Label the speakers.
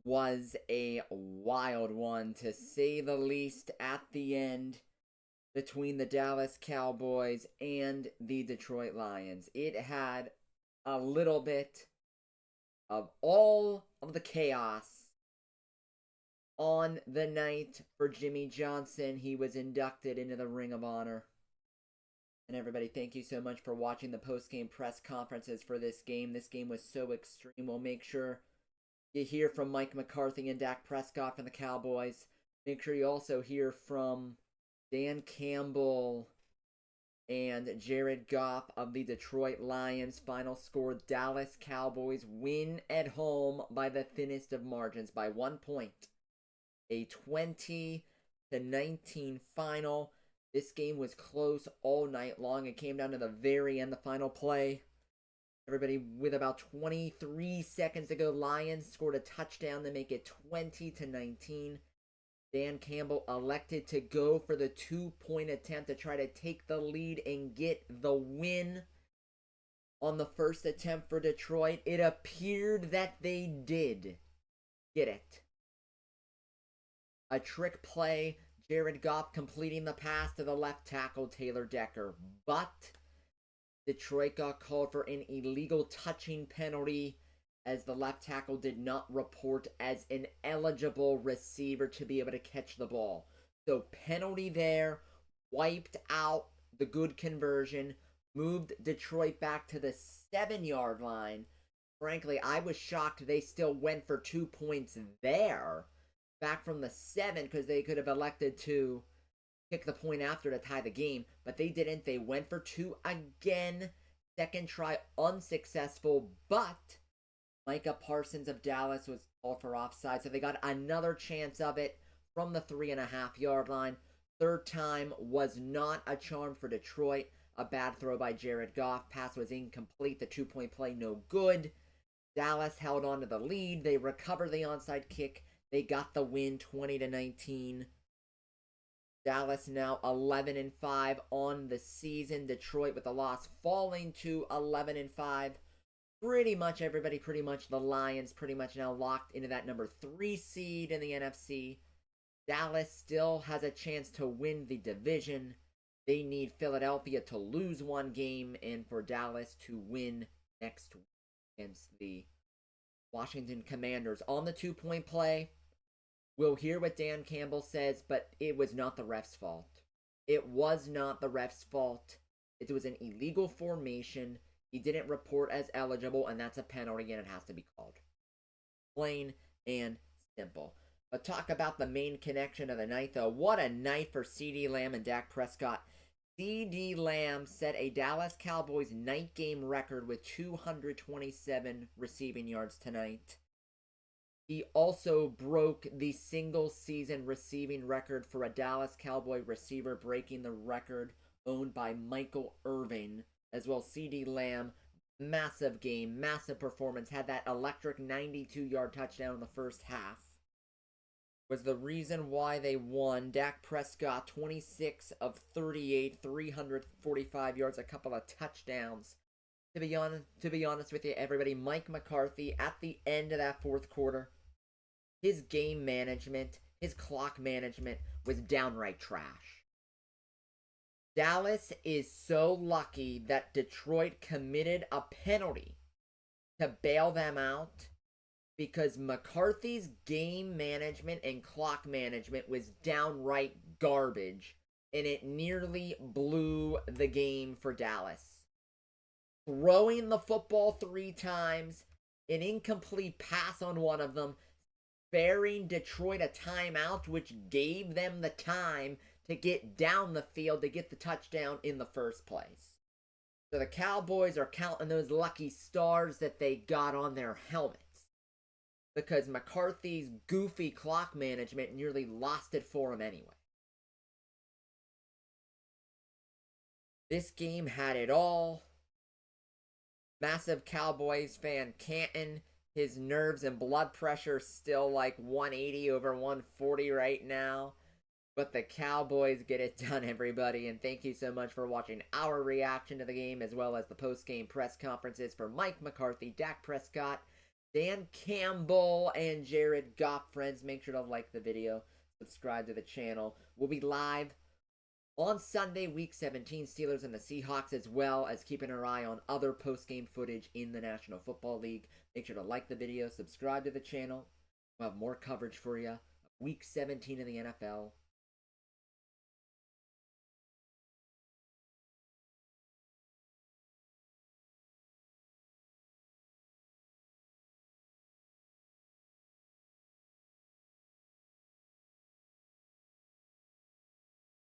Speaker 1: was a wild one, to say the least, at the end between the Dallas Cowboys and the Detroit Lions. It had a little bit of all of the chaos on the night for Jimmy Johnson. He was inducted into the Ring of Honor. And everybody, thank you so much for watching the post-game press conferences for this game. This game was so extreme. We'll make sure you hear from Mike McCarthy and Dak Prescott from the Cowboys. Make sure you also hear from Dan Campbell and Jared Goff of the Detroit Lions. Final score, Dallas Cowboys win at home by the thinnest of margins by 1 point. A 20-19 final. This game was close all night long. It came down to the very end, the final play. Everybody, with about 23 seconds to go, Lions scored a touchdown to make it 20-19. Dan Campbell elected to go for the 2-point attempt to try to take the lead and get the win on the first attempt for Detroit. It appeared that they did get it. A trick play, Jared Goff completing the pass to the left tackle, Taylor Decker. But Detroit got called for an illegal touching penalty, as the left tackle did not report as an eligible receiver to be able to catch the ball. So penalty there, wiped out the good conversion, moved Detroit back to the 7-yard line. Frankly, I was shocked they still went for 2 points there, back from the 7, because they could have elected to kick the point after to tie the game, but they didn't. They went for 2 again. Second try unsuccessful, but Micah Parsons of Dallas was called for offside, so they got another chance of it from the 3.5-yard line. Third time was not a charm for Detroit. A bad throw by Jared Goff. Pass was incomplete. The 2-point play no good. Dallas held on to the lead. They recovered the onside kick. They got the win, 20-19. Dallas now 11-5 on the season. Detroit with the loss falling to 11-5. Pretty much everybody, the Lions pretty much now locked into that number 3 seed in the NFC. Dallas still has a chance to win the division. They need Philadelphia to lose 1 game and for Dallas to win next week against the Washington Commanders. On the 2-point play, we'll hear what Dan Campbell says, but it was not the ref's fault. It was not the ref's fault. It was an illegal formation. He didn't report as eligible, and that's a penalty, and it has to be called. Plain and simple. But talk about the main connection of the night, though. What a night for CeeDee Lamb and Dak Prescott. CeeDee Lamb set a Dallas Cowboys night game record with 227 receiving yards tonight. He also broke the single-season receiving record for a Dallas Cowboy receiver, breaking the record owned by Michael Irvin. As well, CeeDee Lamb, massive game, massive performance, had that electric 92-yard touchdown in the first half. Was the reason why they won. Dak Prescott, 26 of 38, 345 yards, a couple of touchdowns. To be honest with you, everybody, Mike McCarthy, at the end of that fourth quarter, his game management, his clock management was downright trash. Dallas is so lucky that Detroit committed a penalty to bail them out, because McCarthy's game management and clock management was downright garbage, and it nearly blew the game for Dallas. Throwing the football 3 times, an incomplete pass on one of them, sparing Detroit a timeout, which gave them the time to get down the field to get the touchdown in the first place. So the Cowboys are counting those lucky stars that they got on their helmets, because McCarthy's goofy clock management nearly lost it for him anyway. This game had it all. Massive Cowboys fan Canton, his nerves and blood pressure still like 180 over 140 right now. But the Cowboys get it done, everybody. And thank you so much for watching our reaction to the game, as well as the post-game press conferences for Mike McCarthy, Dak Prescott, Dan Campbell and Jared Goff. Friends, make sure to like the video, subscribe to the channel. We'll be live on Sunday, Week 17, Steelers and the Seahawks, as well as keeping our eye on other post-game footage in the National Football League. Make sure to like the video, subscribe to the channel. We'll have more coverage for you. Week 17 in the NFL.